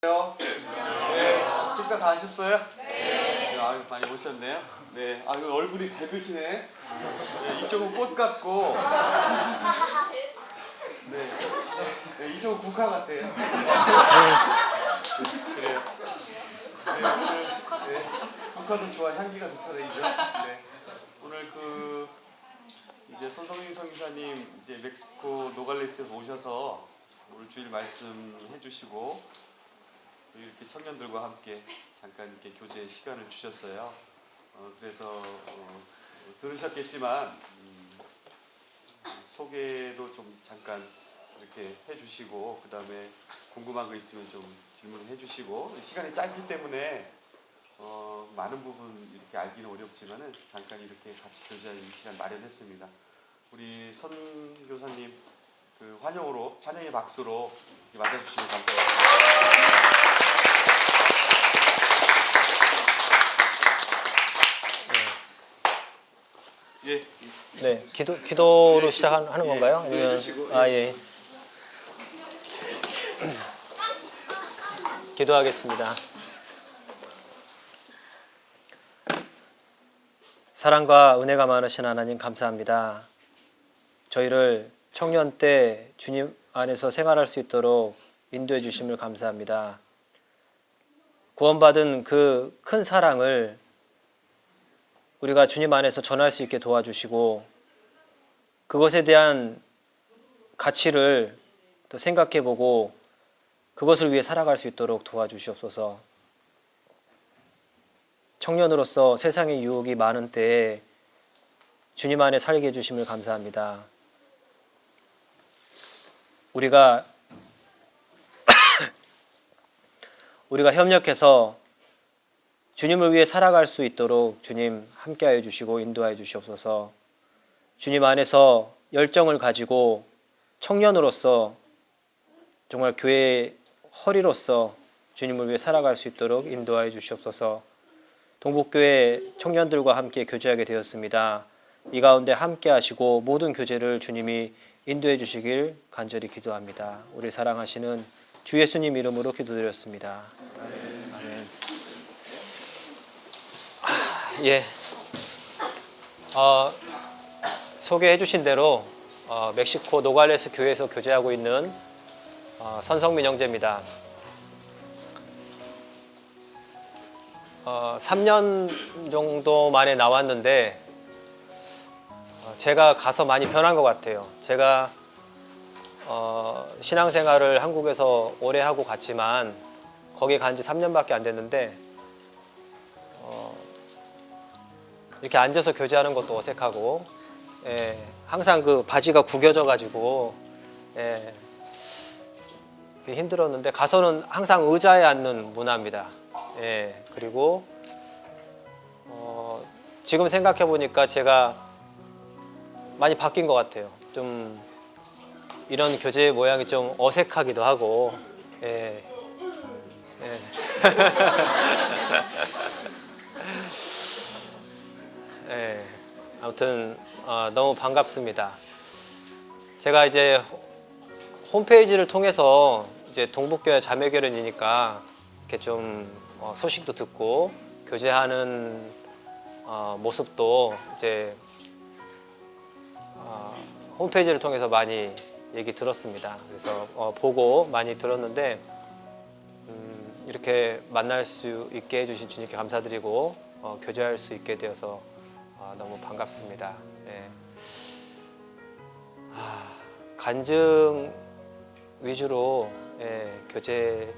네, 식사 다 하셨어요? 네. 아유, 많이 오셨네요. 네, 아유, 얼굴이 밝으시네. 네, 이쪽은 꽃 같고, 네, 네, 이쪽은 국화 같아요. 그래요. 네, 오늘, 네, 국화도 좋아, 향기가 좋잖아요, 이제. 네, 오늘 이제 손성민 선교사님 이제 멕시코 노갈레스에서 오셔서 오늘 주일 말씀 해주시고, 이렇게 청년들과 함께 잠깐 이렇게 교제 시간을 주셨어요. 그래서 들으셨겠지만 소개도 좀 잠깐 이렇게 해주시고, 그 다음에 궁금한 거 있으면 좀 질문을 해주시고, 시간이 짧기 때문에 많은 부분 이렇게 알기는 어렵지만은 잠깐 이렇게 같이 교제하는 시간 마련했습니다. 우리 선교사님 환영의 박수로 맞아주시면 감사합니다. 예. 네, 기도로 시작하는 건가요? 아니면 예. 기도하겠습니다. 사랑과 은혜가 많으신 하나님 감사합니다. 저희를 청년 때 주님 안에서 생활할 수 있도록 인도해 주심을 감사합니다. 구원받은 그 큰 사랑을 우리가 주님 안에서 전할 수 있게 도와주시고, 그것에 대한 가치를 또 생각해보고 그것을 위해 살아갈 수 있도록 도와주시옵소서. 청년으로서 세상의 유혹이 많은 때에 주님 안에 살게 해주심을 감사합니다. 우리가 협력해서 주님을 위해 살아갈 수 있도록 주님 함께하여 주시고 인도하여 주시옵소서. 주님 안에서 열정을 가지고 청년으로서 정말 교회의 허리로서 주님을 위해 살아갈 수 있도록 인도하여 주시옵소서. 동북교회 청년들과 함께 교제하게 되었습니다. 이 가운데 함께 하시고 모든 교제를 주님이 인도해 주시길 간절히 기도합니다. 우리 사랑하시는 주 예수님 이름으로 기도드렸습니다. 아멘. 예. 소개해 주신 대로 멕시코 노갈레스 교회에서 교제하고 있는 선성민 형제입니다. 3년 정도 만에 나왔는데 제가 가서 많이 변한 것 같아요. 제가 신앙생활을 한국에서 오래 하고 갔지만 거기 간 지 3년밖에 안 됐는데 이렇게 앉아서 교제하는 것도 어색하고, 항상 그 바지가 구겨져 가지고 힘들었는데 가서는 항상 의자에 앉는 문화입니다. 그리고 지금 생각해 보니까 제가 많이 바뀐 것 같아요. 좀 이런 교제 모양이 좀 어색하기도 하고, 아무튼 너무 반갑습니다. 제가 이제 홈페이지를 통해서 이제 동북교회 자매교련이니까 이렇게 좀 소식도 듣고 교제하는 모습도 이제 홈페이지를 통해서 많이 얘기 들었습니다. 그래서 보고 많이 들었는데 이렇게 만날 수 있게 해주신 주님께 감사드리고 교제할 수 있게 되어서 너무 반갑습니다. 간증 위주로 교제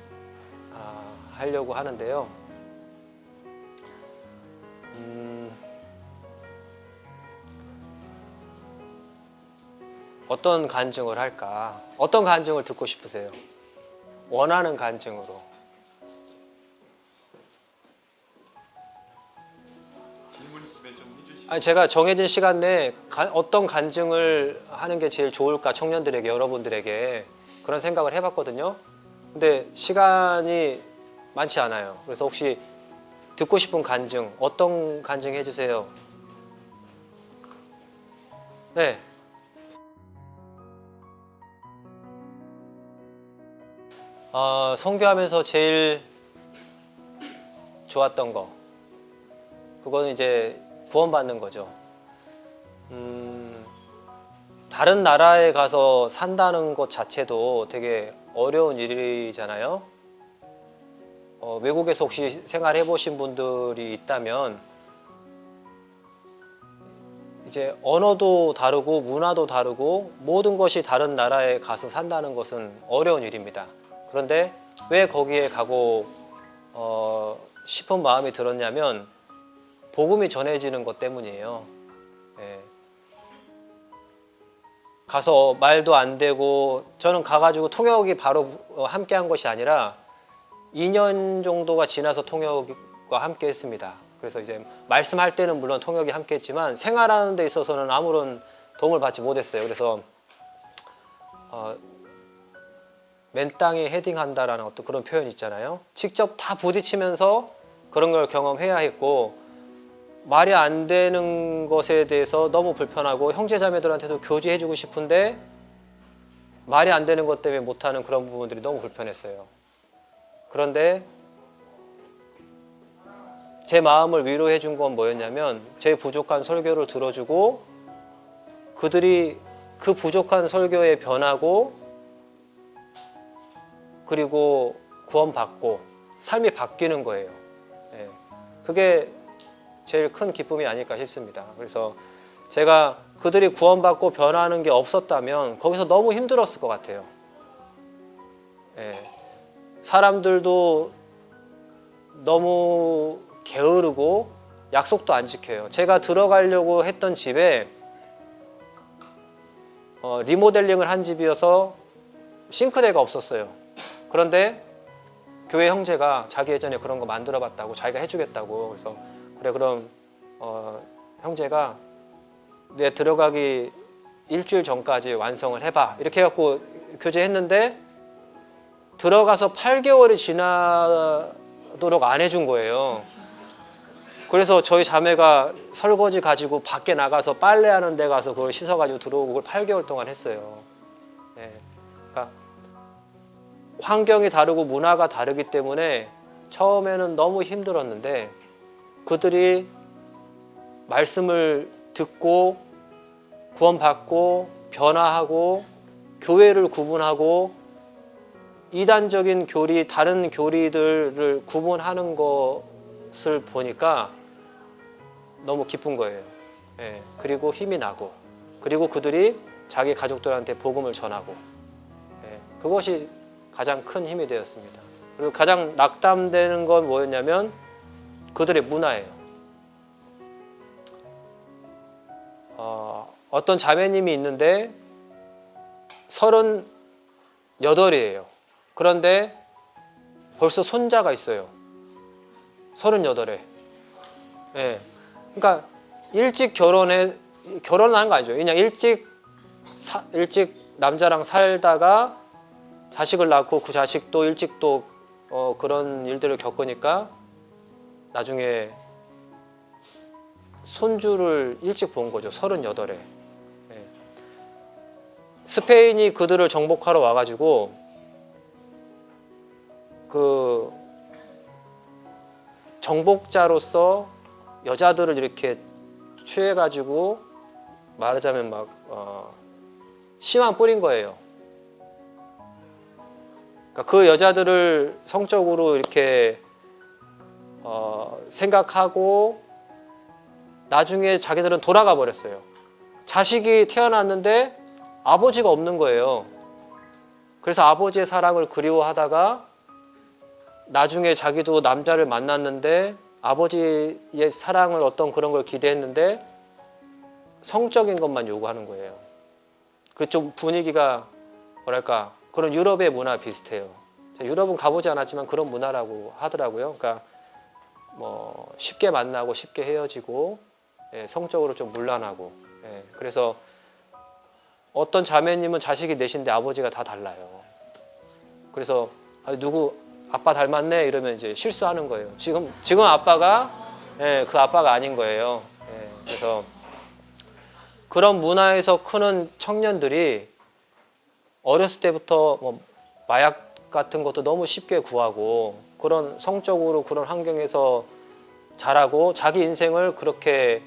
하려고 하는데요. 어떤 간증을 할까? 어떤 간증을 듣고 싶으세요? 원하는 간증으로. 질문 있으면 좀 해주시죠. 아니, 제가 정해진 시간 내에 어떤 간증을 하는 게 제일 좋을까, 청년들에게, 여러분들에게 그런 생각을 해봤거든요. 근데 시간이 많지 않아요. 그래서 혹시 듣고 싶은 간증, 어떤 간증 해주세요? 네. 선교하면서 제일 좋았던 거, 그거는 이제 구원받는 거죠. 다른 나라에 가서 산다는 것 자체도 되게 어려운 일이잖아요. 외국에서 혹시 생활해 보신 분들이 있다면 이제 언어도 다르고 문화도 다르고 모든 것이 다른 나라에 가서 산다는 것은 어려운 일입니다. 그런데 왜 거기에 가고 싶은 마음이 들었냐면 복음이 전해지는 것 때문이에요. 예. 가서 말도 안 되고, 저는 가가지고 통역이 바로 함께 한 것이 아니라 2년 정도가 지나서 통역과 함께 했습니다. 그래서 이제 말씀할 때는 물론 통역이 함께 했지만 생활하는 데 있어서는 아무런 도움을 받지 못했어요. 그래서 맨 땅에 헤딩한다라는 어떤 그런 표현 있잖아요. 직접 다 부딪히면서 그런 걸 경험해야 했고, 말이 안 되는 것에 대해서 너무 불편하고 형제자매들한테도 교제해주고 싶은데 말이 안 되는 것 때문에 못하는 그런 부분들이 너무 불편했어요. 그런데 제 마음을 위로해 준 건 뭐였냐면, 제 부족한 설교를 들어주고 그들이 그 부족한 설교에 변하고 그리고 구원받고 삶이 바뀌는 거예요. 예. 그게 제일 큰 기쁨이 아닐까 싶습니다. 그래서 제가 그들이 구원받고 변하는 게 없었다면 거기서 너무 힘들었을 것 같아요. 예. 사람들도 너무 게으르고 약속도 안 지켜요. 제가 들어가려고 했던 집에 리모델링을 한 집이어서 싱크대가 없었어요. 그런데 교회 형제가 자기 예전에 그런 거 만들어 봤다고, 자기가 해주겠다고. 그래서 그래, 그럼 형제가 내 들어가기 일주일 전까지 완성을 해봐, 이렇게 해갖고 교제했는데 들어가서 8개월이 지나도록 안 해준 거예요. 그래서 저희 자매가 설거지 가지고 밖에 나가서 빨래하는 데 가서 그걸 씻어가지고 들어오고, 그걸 8개월 동안 했어요. 네. 그러니까 환경이 다르고 문화가 다르기 때문에 처음에는 너무 힘들었는데 그들이 말씀을 듣고 구원받고 변화하고 교회를 구분하고 이단적인 교리, 다른 교리들을 구분하는 것을 보니까 너무 기쁜 거예요. 예, 그리고 힘이 나고, 그리고 그들이 자기 가족들한테 복음을 전하고, 예, 그것이 가장 큰 힘이 되었습니다. 그리고 가장 낙담되는 건 뭐였냐면 그들의 문화예요. 어떤 자매님이 있는데 38이에요. 그런데 벌써 손자가 있어요. 38에. 예. 그러니까 일찍 결혼한 거 아니죠. 그냥 일찍 남자랑 살다가 자식을 낳고 그 자식도 일찍 또 그런 일들을 겪으니까 나중에 손주를 일찍 본 거죠. 38에. 예. 스페인이 그들을 정복하러 와가지고 그 정복자로서 여자들을 이렇게 취해가지고 말하자면 막 씨만 뿌린 거예요. 그러니까 그 여자들을 성적으로 이렇게 생각하고 나중에 자기들은 돌아가 버렸어요. 자식이 태어났는데 아버지가 없는 거예요. 그래서 아버지의 사랑을 그리워하다가 나중에 자기도 남자를 만났는데 아버지의 사랑을 어떤 그런 걸 기대했는데 성적인 것만 요구하는 거예요. 그 좀 분위기가 뭐랄까 그런 유럽의 문화 비슷해요. 유럽은 가보지 않았지만 그런 문화라고 하더라고요. 그러니까 뭐 쉽게 만나고 쉽게 헤어지고, 예, 성적으로 좀 문란하고, 예, 그래서 어떤 자매님은 자식이 넷인데 아버지가 다 달라요. 그래서 누구 아빠 닮았네 이러면 이제 실수하는 거예요. 지금 아빠가, 예, 그 아빠가 아닌 거예요. 예, 그래서 그런 문화에서 크는 청년들이 어렸을 때부터 뭐 마약 같은 것도 너무 쉽게 구하고 그런 성적으로 그런 환경에서 자라고 자기 인생을 그렇게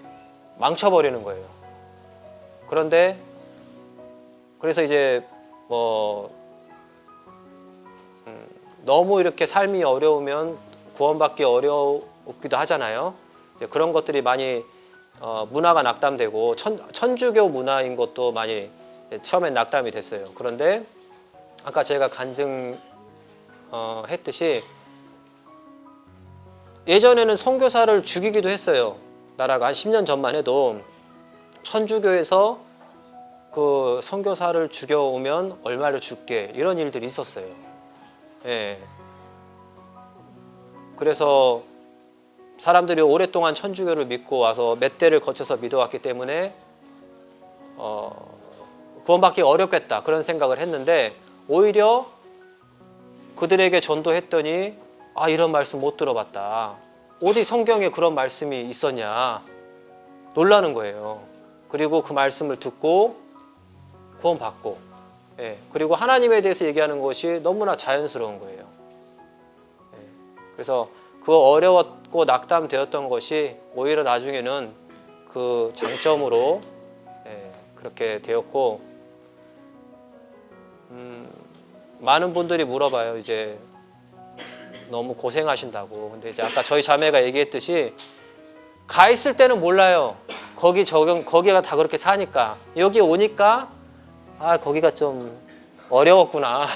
망쳐버리는 거예요. 그런데 그래서 이제 뭐 너무 이렇게 삶이 어려우면 구원받기 어렵기도 하잖아요. 이제 그런 것들이 많이 문화가 낙담되고 천주교 문화인 것도 많이 처음엔 낙담이 됐어요. 그런데 아까 제가 했듯이 예전에는 선교사를 죽이기도 했어요. 나라가 한 10년 전만 해도 천주교에서 그 선교사를 죽여오면 얼마를 줄게 이런 일들이 있었어요. 예. 그래서 사람들이 오랫동안 천주교를 믿고 와서 몇 대를 거쳐서 믿어왔기 때문에 구원받기 어렵겠다 그런 생각을 했는데 오히려 그들에게 전도했더니 아 이런 말씀 못 들어봤다. 어디 성경에 그런 말씀이 있었냐 놀라는 거예요. 그리고 그 말씀을 듣고 구원받고 예. 그리고 하나님에 대해서 얘기하는 것이 너무나 자연스러운 거예요. 예. 그래서 그 어려웠고 낙담되었던 것이 오히려 나중에는 그 장점으로 예. 그렇게 되었고 많은 분들이 물어봐요. 이제 너무 고생하신다고. 근데 이제 아까 저희 자매가 얘기했듯이 가 있을 때는 몰라요. 거기가 다 그렇게 사니까. 여기 오니까 아 거기가 좀 어려웠구나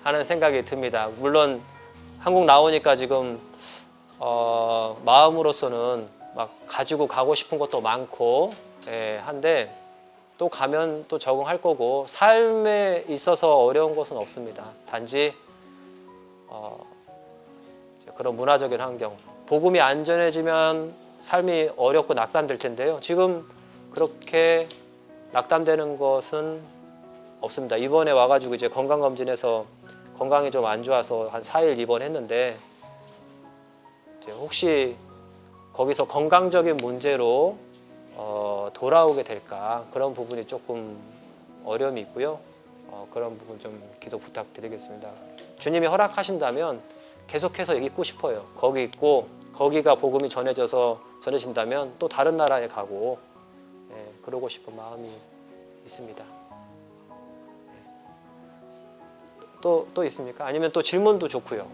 하는 생각이 듭니다. 물론 한국 나오니까 지금 마음으로서는 막 가지고 가고 싶은 것도 많고 한데 또 가면 또 적응할 거고 삶에 있어서 어려운 것은 없습니다. 단지 그런 문화적인 환경, 복음이 안전해지면 삶이 어렵고 낙담될 텐데요. 지금 그렇게 낙담되는 것은 없습니다. 이번에 와가지고 이제 건강검진에서 건강이 좀 안 좋아서 한 4일 입원했는데 이제 혹시 거기서 건강적인 문제로 돌아오게 될까 그런 부분이 조금 어려움이 있고요. 그런 부분 좀 기도 부탁드리겠습니다. 주님이 허락하신다면 계속해서 여기 있고 싶어요. 거기 있고 거기가 복음이 전해진다면 또 다른 나라에 가고 그러고 싶은 마음이 있습니다. 또 있습니까? 아니면 또 질문도 좋고요.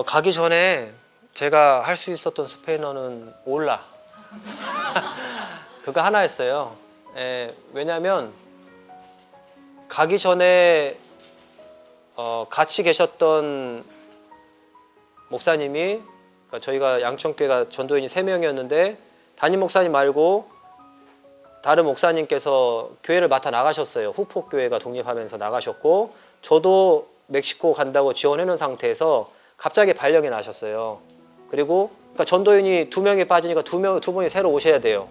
가기 전에 제가 할 수 있었던 스페인어는 올라 그거 하나였어요. 왜냐하면 가기 전에 같이 계셨던 목사님이 그러니까 저희가 양천교회가 전도인이 3명이었는데 담임 목사님 말고 다른 목사님께서 교회를 맡아 나가셨어요. 후폭교회가 독립하면서 나가셨고 저도 멕시코 간다고 지원해 놓은 상태에서 갑자기 발령이 나셨어요. 그리고 그러니까 전도인이 2명이 빠지니까 두 분이 새로 오셔야 돼요.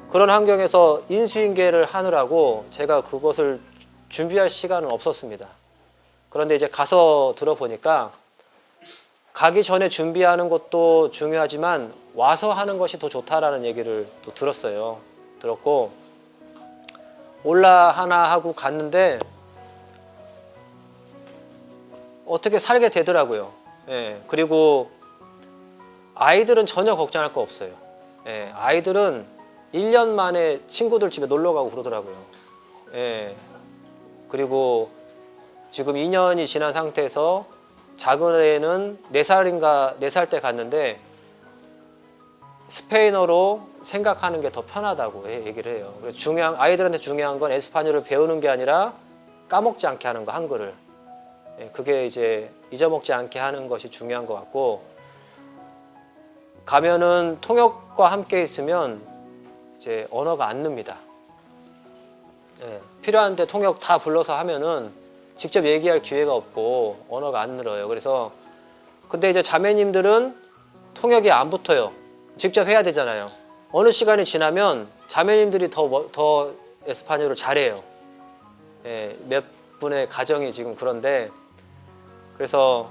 그런 환경에서 인수인계를 하느라고 제가 그것을 준비할 시간은 없었습니다. 그런데 이제 가서 들어보니까 가기 전에 준비하는 것도 중요하지만 와서 하는 것이 더 좋다라는 얘기를 또 들었고 올라 하나 하고 갔는데 어떻게 살게 되더라고요. 그리고 아이들은 전혀 걱정할 거 없어요. 아이들은 1년 만에 친구들 집에 놀러 가고 그러더라고요. 그리고 지금 2년이 지난 상태에서 작은 애는 4살 때 갔는데 스페인어로 생각하는 게 더 편하다고 얘기를 해요. 그래서 아이들한테 중요한 건 에스파뇰을 배우는 게 아니라 까먹지 않게 하는 거, 한글을. 그게 이제 잊어먹지 않게 하는 것이 중요한 것 같고 가면은 통역과 함께 있으면 이제 언어가 안 늡니다. 필요한데 통역 다 불러서 하면은 직접 얘기할 기회가 없고 언어가 안 늘어요. 그래서 근데 이제 자매님들은 통역이 안 붙어요. 직접 해야 되잖아요. 어느 시간이 지나면 자매님들이 더 에스파뇰을 잘해요. 몇 분의 가정이 지금 그런데 그래서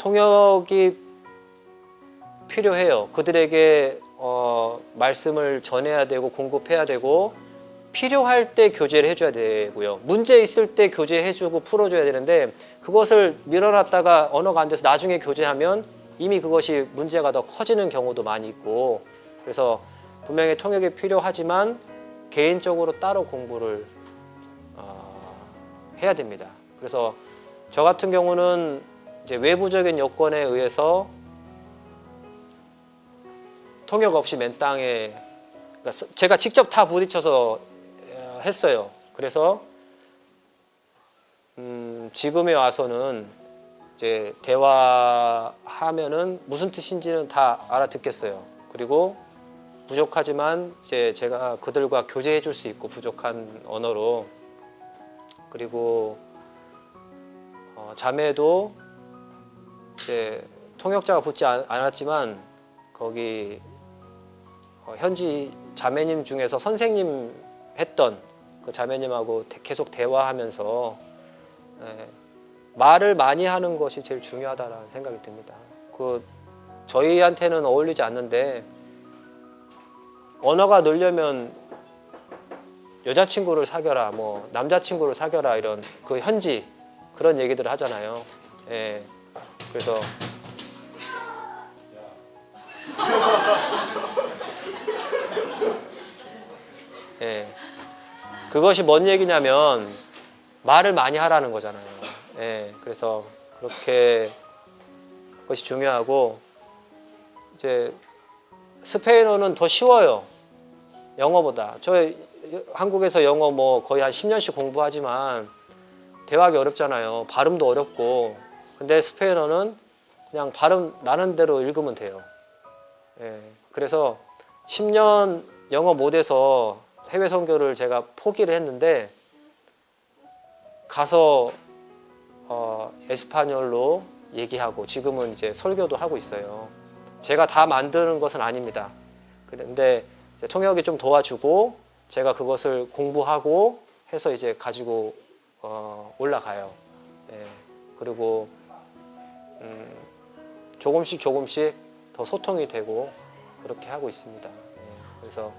통역이 필요해요. 그들에게 말씀을 전해야 되고 공급해야 되고 필요할 때 교제를 해줘야 되고요. 문제 있을 때 교제해주고 풀어줘야 되는데 그것을 밀어놨다가 언어가 안 돼서 나중에 교제하면 이미 그것이 문제가 더 커지는 경우도 많이 있고 그래서 분명히 통역이 필요하지만 개인적으로 따로 공부를 해야 됩니다. 그래서 저 같은 경우는 이제 외부적인 여건에 의해서 통역 없이 맨 땅에 그러니까 제가 직접 다 부딪혀서 했어요. 그래서 지금에 와서는 이제 대화하면은 무슨 뜻인지는 다 알아듣겠어요. 그리고 부족하지만 이제 제가 그들과 교제해 줄 수 있고 부족한 언어로 그리고 자매도 이제 통역자가 붙지 않았지만 거기 현지 자매님 중에서 선생님 했던 그 자매님하고 계속 대화하면서 말을 많이 하는 것이 제일 중요하다라는 생각이 듭니다. 그 저희한테는 어울리지 않는데 언어가 늘려면 여자친구를 사겨라, 뭐 남자친구를 사겨라 이런 그 현지 그런 얘기들을 하잖아요. 예. 그래서 예. 그것이 뭔 얘기냐면 말을 많이 하라는 거잖아요. 예. 그래서 그렇게 그것이 중요하고 이제 스페인어는 더 쉬워요. 영어보다. 저 한국에서 영어 뭐 거의 한 10년씩 공부하지만 대화하기 어렵잖아요. 발음도 어렵고. 근데 스페인어는 그냥 발음 나는 대로 읽으면 돼요. 예. 그래서 10년 영어 못해서 해외 선교를 제가 포기를 했는데 가서 에스파뇰로 얘기하고 지금은 이제 설교도 하고 있어요. 제가 다 만드는 것은 아닙니다. 그런데 통역이 좀 도와주고 제가 그것을 공부하고 해서 이제 가지고 올라가요. 예. 그리고 조금씩 더 소통이 되고 그렇게 하고 있습니다. 예. 그래서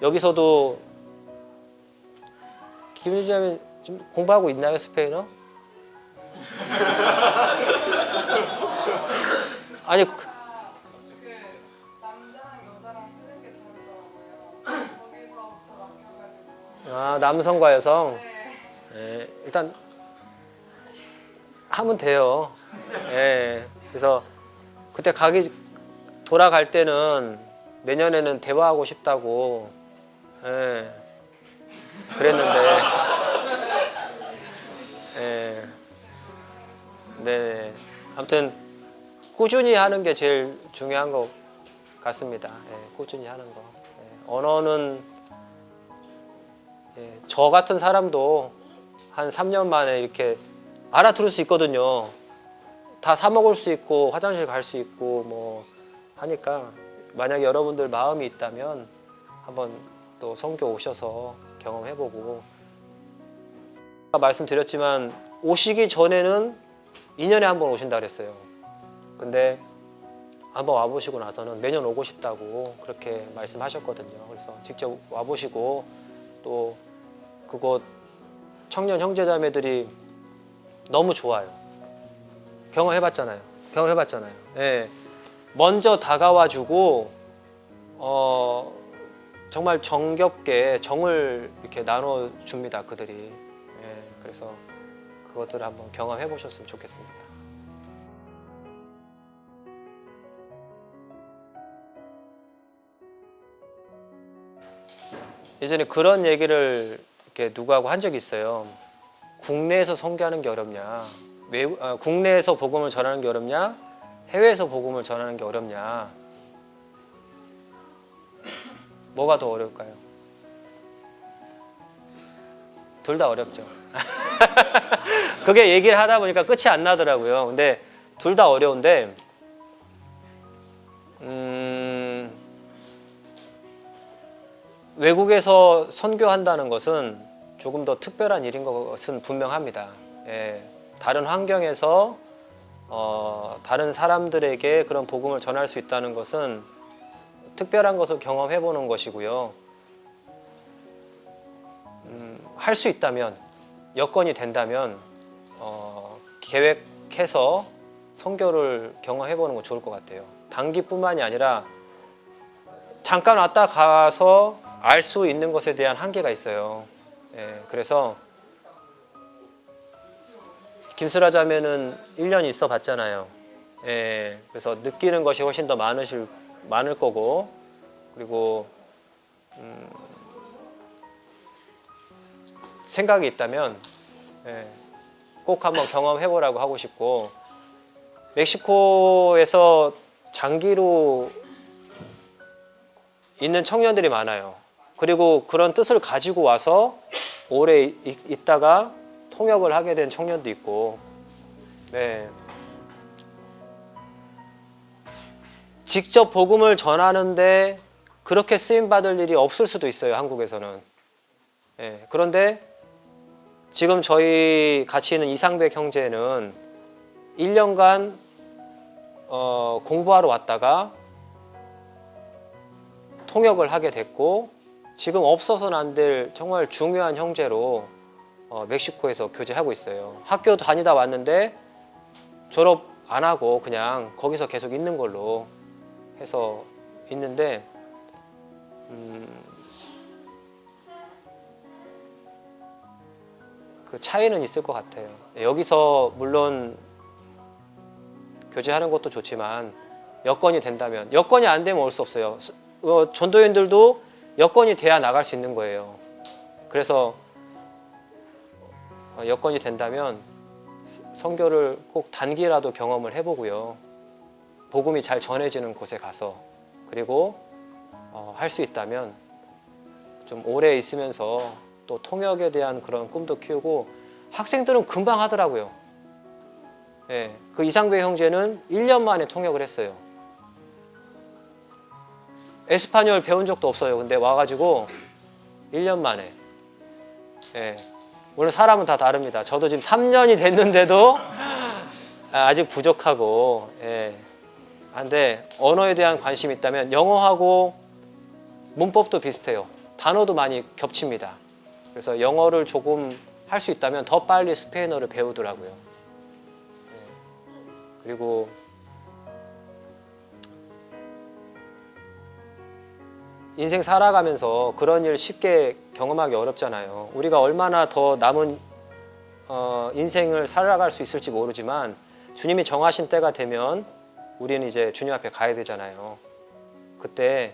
여기서도 김유주님 지금 공부하고 있나요, 스페인어? 아니 남자랑 여자랑 쓰는 게 다르더라고요. 거기서부터 막혀가지고. 남성과 여성. 네. 예, 일단 하면 돼요. 예, 그래서 그때 돌아갈 때는 내년에는 대화하고 싶다고 예, 그랬는데 예, 네, 아무튼 꾸준히 하는 게 제일 중요한 것 같습니다. 예, 꾸준히 하는 거. 예, 언어는 예, 저 같은 사람도 한 3년 만에 이렇게 알아들을 수 있거든요. 다 사 먹을 수 있고 화장실 갈 수 있고 뭐 하니까 만약에 여러분들 마음이 있다면 한번 또 선교 오셔서 경험해보고 아까 말씀드렸지만 오시기 전에는 2년에 한 번 오신다 그랬어요. 근데 한번 와보시고 나서는 매년 오고 싶다고 그렇게 말씀하셨거든요. 그래서 직접 와보시고 또 그곳 청년 형제자매들이 너무 좋아요. 경험해봤잖아요. 예. 먼저 다가와주고 정말 정겹게 정을 이렇게 나눠줍니다. 그들이. 예. 그래서 그것들을 한번 경험해보셨으면 좋겠습니다. 예전에 그런 얘기를 이렇게 누구하고 한 적이 있어요. 국내에서 선교하는 게 어렵냐? 국내에서 복음을 전하는 게 어렵냐? 해외에서 복음을 전하는 게 어렵냐? 뭐가 더 어려울까요? 둘 다 어렵죠. 그게 얘기를 하다 보니까 끝이 안 나더라고요. 근데 둘 다 어려운데 외국에서 선교한다는 것은 조금 더 특별한 일인 것은 분명합니다. 예, 다른 환경에서 다른 사람들에게 그런 복음을 전할 수 있다는 것은 특별한 것을 경험해 보는 것이고요. 할 수 있다면, 여건이 된다면 계획해서 선교를 경험해 보는 거 좋을 것 같아요. 단기뿐만이 아니라 잠깐 왔다 가서 알 수 있는 것에 대한 한계가 있어요. 예, 그래서 김수라 자매는 1년 있어 봤잖아요. 예, 그래서 느끼는 것이 훨씬 더 많을 거고, 그리고 생각이 있다면 예, 꼭 한번 경험해 보라고 하고 싶고, 멕시코에서 장기로 있는 청년들이 많아요. 그리고 그런 뜻을 가지고 와서 오래 있다가 통역을 하게 된 청년도 있고, 네. 직접 복음을 전하는데 그렇게 쓰임 받을 일이 없을 수도 있어요, 한국에서는. 네. 그런데 지금 저희 같이 있는 이상백 형제는 1년간 공부하러 왔다가 통역을 하게 됐고, 지금 없어서는 안 될 정말 중요한 형제로 멕시코에서 교제하고 있어요. 학교 다니다 왔는데 졸업 안 하고 그냥 거기서 계속 있는 걸로 해서 있는데, 그 차이는 있을 것 같아요. 여기서 물론 교제하는 것도 좋지만 여건이 된다면, 여건이 안 되면 올 수 없어요. 전도인들도 여건이 돼야 나갈 수 있는 거예요. 그래서 여건이 된다면 선교를 꼭 단기라도 경험을 해보고요. 복음이 잘 전해지는 곳에 가서, 그리고 할 수 있다면 좀 오래 있으면서 또 통역에 대한 그런 꿈도 키우고, 학생들은 금방 하더라고요. 예, 그 이상배 형제는 1년 만에 통역을 했어요. 에스파뇰 배운 적도 없어요. 근데 와가지고 1년 만에. 예, 물론 사람은 다 다릅니다. 저도 지금 3년이 됐는데도 아직 부족하고, 예. 근데 언어에 대한 관심이 있다면 영어하고 문법도 비슷해요. 단어도 많이 겹칩니다. 그래서 영어를 조금 할 수 있다면 더 빨리 스페인어를 배우더라고요. 예. 그리고 인생 살아가면서 그런 일 쉽게 경험하기 어렵잖아요. 우리가 얼마나 더 남은 인생을 살아갈 수 있을지 모르지만, 주님이 정하신 때가 되면 우리는 이제 주님 앞에 가야 되잖아요. 그때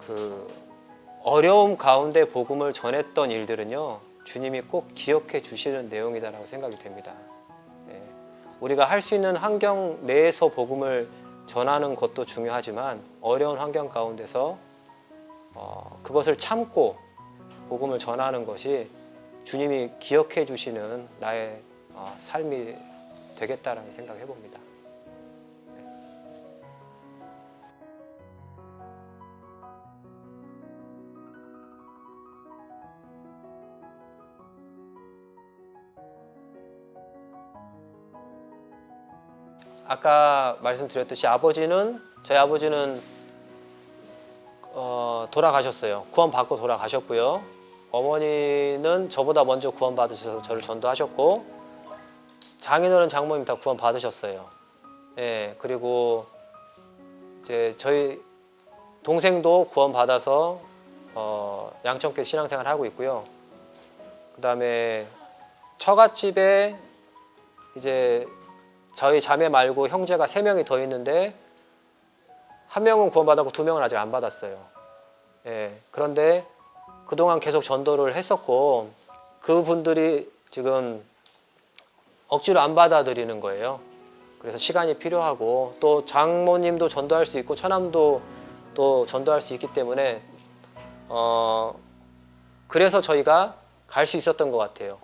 그 어려움 가운데 복음을 전했던 일들은요, 주님이 꼭 기억해 주시는 내용이다라고 생각이 됩니다. 예. 우리가 할 수 있는 환경 내에서 복음을 전하는 것도 중요하지만, 어려운 환경 가운데서 그것을 참고 복음을 전하는 것이 주님이 기억해 주시는 나의 삶이 되겠다라는 생각을 해봅니다. 아까 말씀드렸듯이 저희 아버지는 돌아가셨어요. 구원받고 돌아가셨고요. 어머니는 저보다 먼저 구원받으셔서 저를 전도하셨고, 장인어른 장모님 다 구원받으셨어요. 예, 그리고 이제 저희 동생도 구원받아서 양천교회 신앙생활을 하고 있고요. 그 다음에 처갓집에 이제 저희 자매 말고 형제가 3명이 더 있는데, 1명은 구원받았고 2명은 아직 안 받았어요. 예, 그런데 그동안 계속 전도를 했었고, 그분들이 지금 억지로 안 받아들이는 거예요. 그래서 시간이 필요하고, 또 장모님도 전도할 수 있고 처남도 또 전도할 수 있기 때문에 그래서 저희가 갈 수 있었던 것 같아요.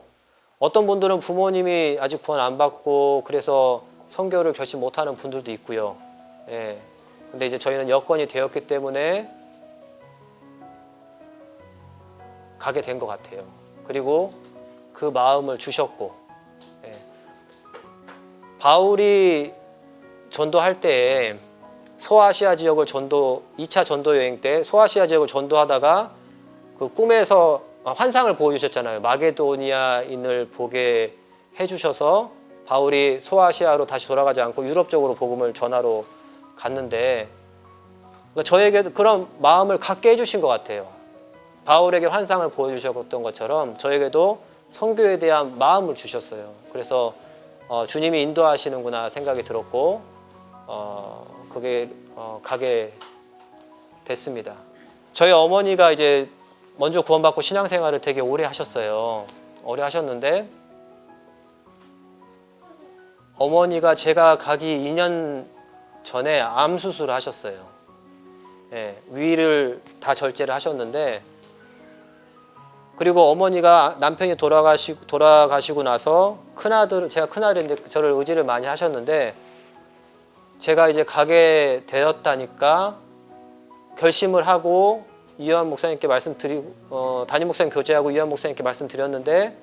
어떤 분들은 부모님이 아직 구원 안 받고 그래서 선교를 결심 못하는 분들도 있고요. 예. 근데 이제 저희는 여건이 되었기 때문에 가게 된 것 같아요. 그리고 그 마음을 주셨고, 예. 바울이 전도할 때 소아시아 지역을 2차 전도 여행 때 소아시아 지역을 전도하다가 그 꿈에서 환상을 보여주셨잖아요. 마게도니아인을 보게 해주셔서 바울이 소아시아로 다시 돌아가지 않고 유럽 쪽으로 복음을 전하러 갔는데, 그러니까 저에게도 그런 마음을 갖게 해주신 것 같아요. 바울에게 환상을 보여주셨던 것처럼 저에게도 선교에 대한 마음을 주셨어요. 그래서 주님이 인도하시는구나 생각이 들었고, 그게 가게 됐습니다. 저희 어머니가 이제 먼저 구원받고 신앙생활을 되게 오래 하셨어요. 오래 하셨는데 어머니가 제가 가기 2년 전에 암 수술을 하셨어요. 예, 위를 다 절제를 하셨는데, 그리고 어머니가 남편이 돌아가시고 나서 제가 큰아들인데 저를 의지를 많이 하셨는데, 제가 이제 가게 되었다니까 결심을 하고 이완 목사님께 말씀드리고, 담임 목사님 교제하고 이완 목사님께 말씀드렸는데,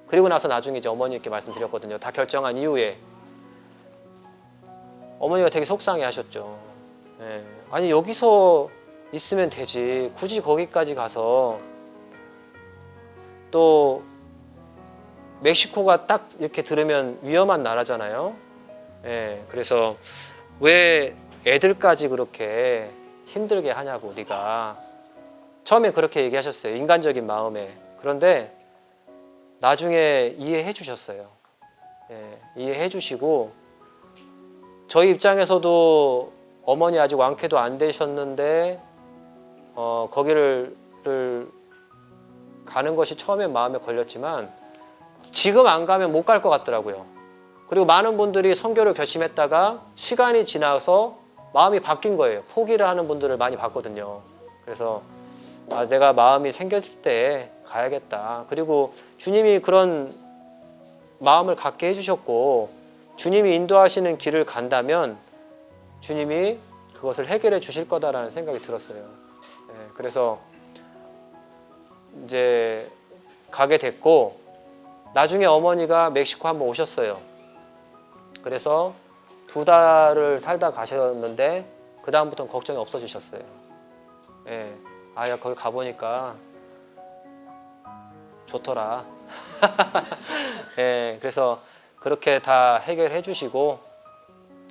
그리고 나서 나중에 이제 어머니께 말씀드렸거든요. 다 결정한 이후에. 어머니가 되게 속상해 하셨죠. 예. 아니, 여기서 있으면 되지. 굳이 거기까지 가서. 또 멕시코가 딱 이렇게 들으면 위험한 나라잖아요. 예. 그래서 왜 애들까지 그렇게 힘들게 하냐고, 네가. 처음에 그렇게 얘기하셨어요. 인간적인 마음에. 그런데 나중에 이해해 주셨어요. 예. 이해해 주시고, 저희 입장에서도 어머니 아직 완쾌도 안 되셨는데 거기를 가는 것이 처음엔 마음에 걸렸지만 지금 안 가면 못 갈 것 같더라고요. 그리고 많은 분들이 선교를 결심했다가 시간이 지나서 마음이 바뀐 거예요. 포기를 하는 분들을 많이 봤거든요. 그래서 내가 마음이 생겼을 때 가야겠다. 그리고 주님이 그런 마음을 갖게 해주셨고, 주님이 인도하시는 길을 간다면 주님이 그것을 해결해 주실 거다라는 생각이 들었어요. 예, 그래서 이제 가게 됐고, 나중에 어머니가 멕시코 한번 오셨어요. 그래서 2달을 살다 가셨는데 그 다음부터는 걱정이 없어지셨어요. 예, 야, 거기 가보니까 좋더라. 예, 그래서 그렇게 다 해결해 주시고,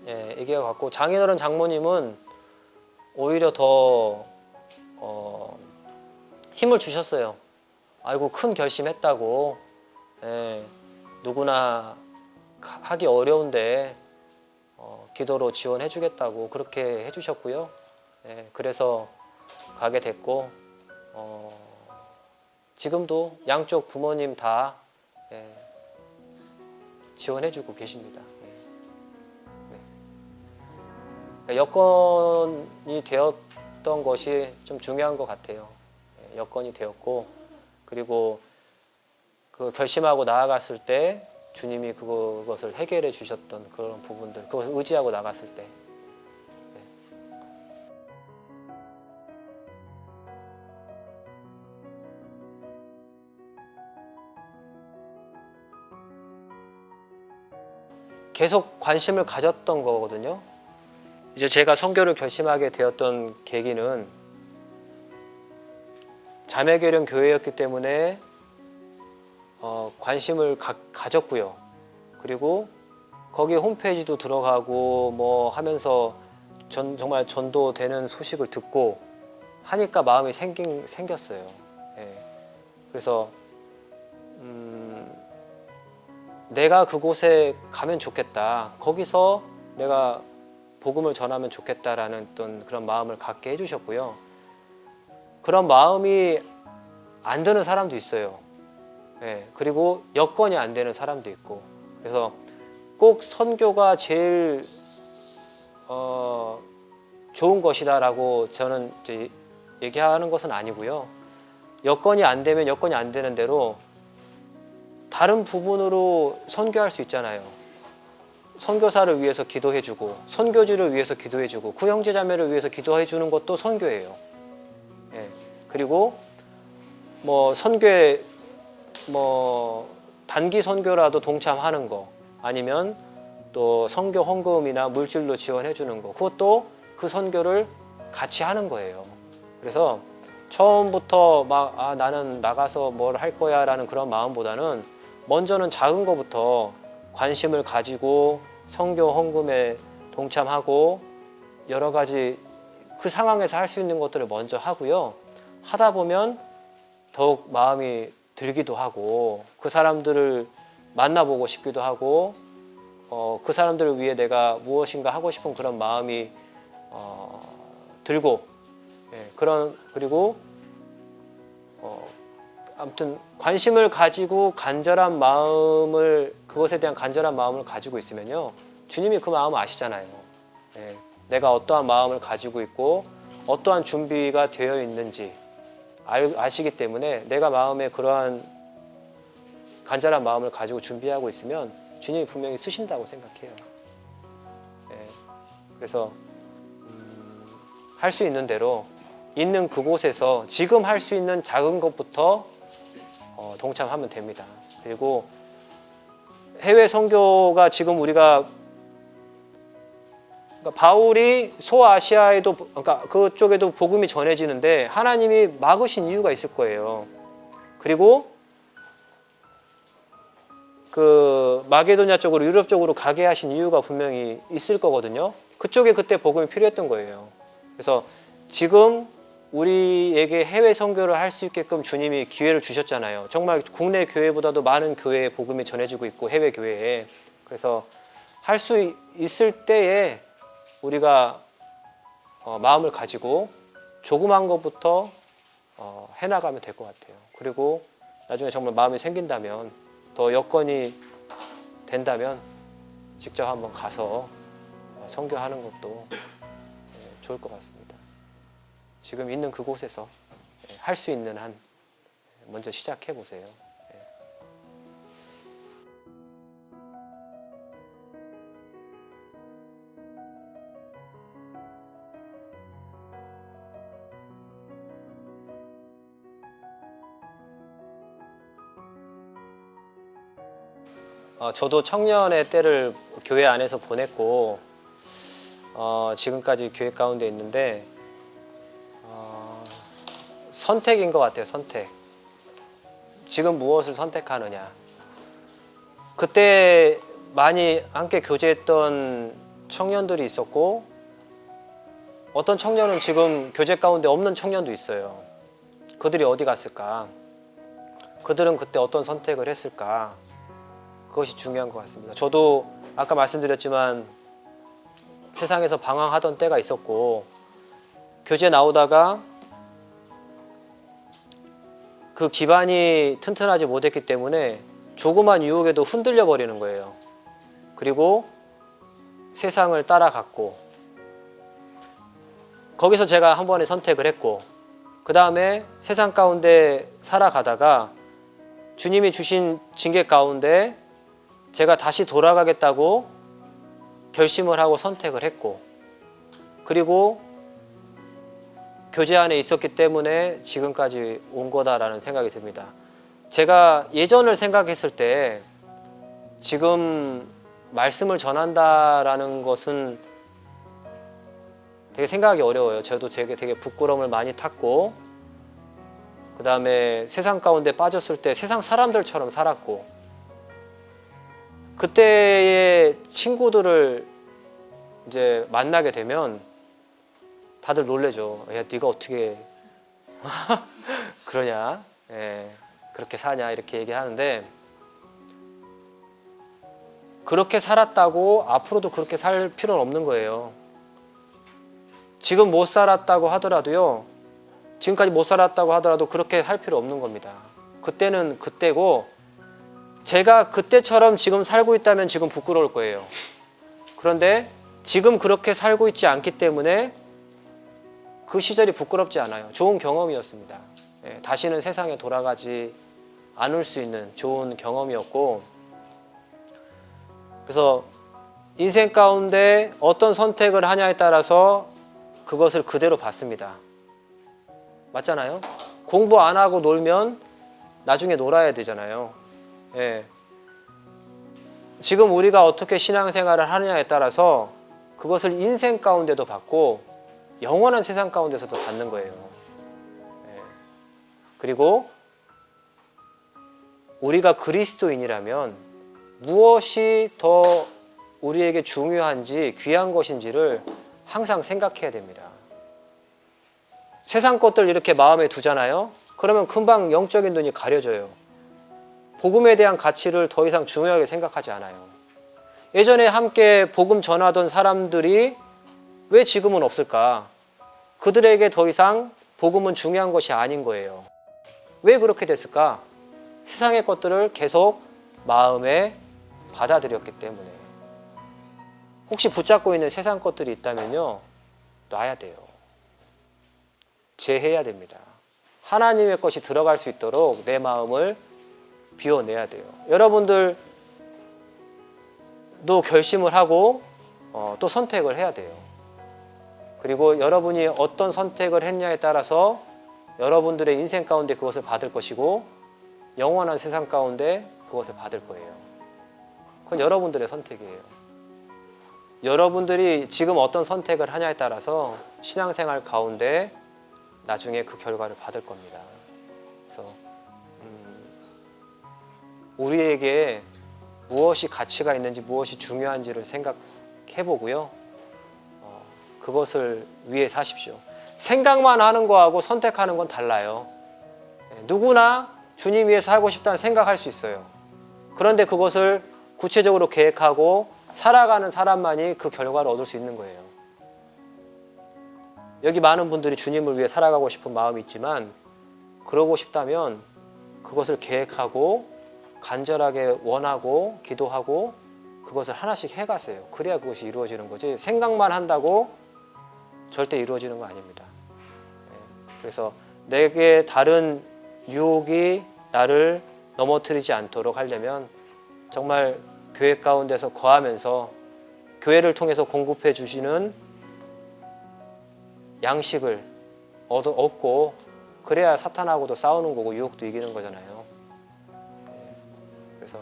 예, 얘기가 같고, 장인어른 장모님은 오히려 더 힘을 주셨어요. 아이고, 큰 결심했다고. 예, 누구나 하기 어려운데 기도로 지원해 주겠다고 그렇게 해 주셨고요. 예, 그래서 가게 됐고, 지금도 양쪽 부모님 다 지원해주고 계십니다. 네. 여건이 되었던 것이 좀 중요한 것 같아요. 여건이 되었고, 그리고 그 결심하고 나아갔을 때 주님이 그것을 해결해 주셨던 그런 부분들, 그것을 의지하고 나갔을 때. 계속 관심을 가졌던 거거든요. 이제 제가 선교를 결심하게 되었던 계기는 자매교련 교회였기 때문에 관심을 가졌고요. 그리고 거기 홈페이지도 들어가고 뭐 하면서 정말 전도되는 소식을 듣고 하니까 마음이 생겼어요. 예. 그래서 내가 그곳에 가면 좋겠다. 거기서 내가 복음을 전하면 좋겠다라는 어떤 그런 마음을 갖게 해주셨고요. 그런 마음이 안 드는 사람도 있어요. 예, 그리고 여건이 안 되는 사람도 있고. 그래서 꼭 선교가 제일 좋은 것이다라고 저는 이제 얘기하는 것은 아니고요. 여건이 안 되면 여건이 안 되는 대로 다른 부분으로 선교할 수 있잖아요. 선교사를 위해서 기도해주고, 선교지를 위해서 기도해주고, 그 형제자매를 위해서 기도해주는 것도 선교예요. 예. 그리고 뭐 선교에 뭐 단기 선교라도 동참하는 거, 아니면 또 선교 헌금이나 물질로 지원해 주는 거, 그것도 그 선교를 같이 하는 거예요. 그래서 처음부터 막 나는 나가서 뭘 할 거야 라는 그런 마음보다는 먼저는 작은 거부터 관심을 가지고 선교 헌금에 동참하고 여러 가지 그 상황에서 할 수 있는 것들을 먼저 하고요. 하다 보면 더욱 마음이 들기도 하고 그 사람들을 만나보고 싶기도 하고 그 사람들을 위해 내가 무엇인가 하고 싶은 그런 마음이 들고, 그리고 아무튼 관심을 가지고 간절한 마음을, 그것에 대한 간절한 마음을 가지고 있으면요, 주님이 그 마음을 아시잖아요. 내가 어떠한 마음을 가지고 있고 어떠한 준비가 되어 있는지 아시기 때문에 내가 마음에 그러한 간절한 마음을 가지고 준비하고 있으면 주님이 분명히 쓰신다고 생각해요. 그래서 할 수 있는 대로 있는 그곳에서 지금 할 수 있는 작은 것부터 동참하면 됩니다. 그리고 해외 선교가 지금 우리가, 그러니까 바울이 소아시아에도, 그러니까 그쪽에도 복음이 전해지는데 하나님이 막으신 이유가 있을 거예요. 그리고 그 마게도냐 쪽으로, 유럽 쪽으로 가게 하신 이유가 분명히 있을 거거든요. 그쪽에 그때 복음이 필요했던 거예요. 그래서 지금 우리에게 해외 선교를 할 수 있게끔 주님이 기회를 주셨잖아요. 정말 국내 교회보다도 많은 교회에 복음이 전해지고 있고 해외 교회에. 그래서 할 수 있을 때에 우리가 마음을 가지고 조그만 것부터 해나가면 될 것 같아요. 그리고 나중에 정말 마음이 생긴다면, 더 여건이 된다면 직접 한번 가서 선교하는 것도 좋을 것 같습니다. 지금 있는 그곳에서 할 수 있는 한 먼저 시작해 보세요. 저도 청년의 때를 교회 안에서 보냈고 지금까지 교회 가운데 있는데 선택인 것 같아요. 선택. 지금 무엇을 선택하느냐. 그때 많이 함께 교제했던 청년들이 있었고 어떤 청년은 지금 교제 가운데 없는 청년도 있어요. 그들이 어디 갔을까? 그들은 그때 어떤 선택을 했을까? 그것이 중요한 것 같습니다. 저도 아까 말씀드렸지만 세상에서 방황하던 때가 있었고 교제 나오다가 그 기반이 튼튼하지 못했기 때문에 조그만 유혹에도 흔들려 버리는 거예요. 그리고 세상을 따라갔고 거기서 제가 한 번에 선택을 했고 그 다음에 세상 가운데 살아가다가 주님이 주신 징계 가운데 제가 다시 돌아가겠다고 결심을 하고 선택을 했고 그리고 교제 안에 있었기 때문에 지금까지 온 거다라는 생각이 듭니다. 제가 예전을 생각했을 때 지금 말씀을 전한다라는 것은 되게 생각하기 어려워요. 저도 되게 부끄러움을 많이 탔고 그 다음에 세상 가운데 빠졌을 때 세상 사람들처럼 살았고 그때의 친구들을 이제 만나게 되면 다들 놀래죠. 야, 네가 어떻게 그러냐? 그렇게 사냐? 이렇게 얘기하는데 그렇게 살았다고 앞으로도 그렇게 살 필요는 없는 거예요. 지금 못 살았다고 하더라도요. 지금까지 못 살았다고 하더라도 그렇게 할 필요 없는 겁니다. 그때는 그때고 제가 그때처럼 지금 살고 있다면 지금 부끄러울 거예요. 그런데 지금 그렇게 살고 있지 않기 때문에 그 시절이 부끄럽지 않아요. 좋은 경험이었습니다. 다시는 세상에 돌아가지 않을 수 있는 좋은 경험이었고 그래서 인생 가운데 어떤 선택을 하냐에 따라서 그것을 그대로 받습니다. 맞잖아요? 공부 안 하고 놀면 나중에 놀아야 되잖아요. 예. 지금 우리가 어떻게 신앙생활을 하느냐에 따라서 그것을 인생 가운데도 받고 영원한 세상 가운데서도 받는 거예요. 예. 그리고 우리가 그리스도인이라면 무엇이 더 우리에게 중요한지 귀한 것인지를 항상 생각해야 됩니다. 세상 것들 이렇게 마음에 두잖아요. 그러면 금방 영적인 눈이 가려져요. 복음에 대한 가치를 더 이상 중요하게 생각하지 않아요. 예전에 함께 복음 전하던 사람들이 왜 지금은 없을까? 그들에게 더 이상 복음은 중요한 것이 아닌 거예요. 왜 그렇게 됐을까? 세상의 것들을 계속 마음에 받아들였기 때문에. 혹시 붙잡고 있는 세상 것들이 있다면요, 놔야 돼요. 제해야 됩니다. 하나님의 것이 들어갈 수 있도록 내 마음을 비워내야 돼요. 여러분들도 결심을 하고 또 선택을 해야 돼요. 그리고 여러분이 어떤 선택을 했냐에 따라서 여러분들의 인생 가운데 그것을 받을 것이고 영원한 세상 가운데 그것을 받을 거예요. 그건 여러분들의 선택이에요. 여러분들이 지금 어떤 선택을 하냐에 따라서 신앙생활 가운데 나중에 그 결과를 받을 겁니다. 그래서 우리에게 무엇이 가치가 있는지 무엇이 중요한지를 생각해 보고요. 그것을 위해 사십시오. 생각만 하는 거하고 선택하는 건 달라요. 누구나 주님 위해 살고 싶다는 생각할 수 있어요. 그런데 그것을 구체적으로 계획하고 살아가는 사람만이 그 결과를 얻을 수 있는 거예요. 여기 많은 분들이 주님을 위해 살아가고 싶은 마음이 있지만 그러고 싶다면 그것을 계획하고 간절하게 원하고 기도하고 그것을 하나씩 해가세요. 그래야 그것이 이루어지는 거지 생각만 한다고 절대 이루어지는 거 아닙니다. 그래서 내게 다른 유혹이 나를 넘어뜨리지 않도록 하려면 정말 교회 가운데서 거하면서 교회를 통해서 공급해 주시는 양식을 얻고 그래야 사탄하고도 싸우는 거고 유혹도 이기는 거잖아요. 그래서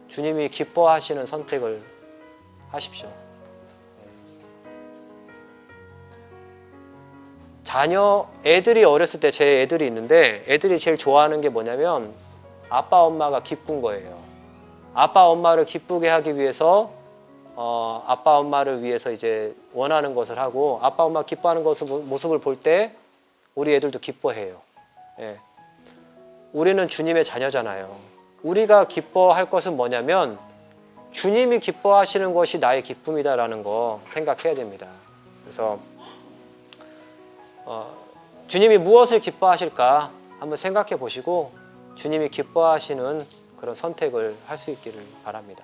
주님이 기뻐하시는 선택을 하십시오. 애들이 어렸을 때 제 애들이 있는데 애들이 제일 좋아하는 게 뭐냐면 아빠 엄마가 기쁜 거예요. 아빠 엄마를 기쁘게 하기 위해서 아빠 엄마를 위해서 이제 원하는 것을 하고 아빠 엄마 기뻐하는 모습을 볼 때 우리 애들도 기뻐해요. 예. 우리는 주님의 자녀잖아요. 우리가 기뻐할 것은 뭐냐면 주님이 기뻐하시는 것이 나의 기쁨이다라는 거 생각해야 됩니다. 그래서 주님이 무엇을 기뻐하실까 한번 생각해 보시고 주님이 기뻐하시는 그런 선택을 할 수 있기를 바랍니다.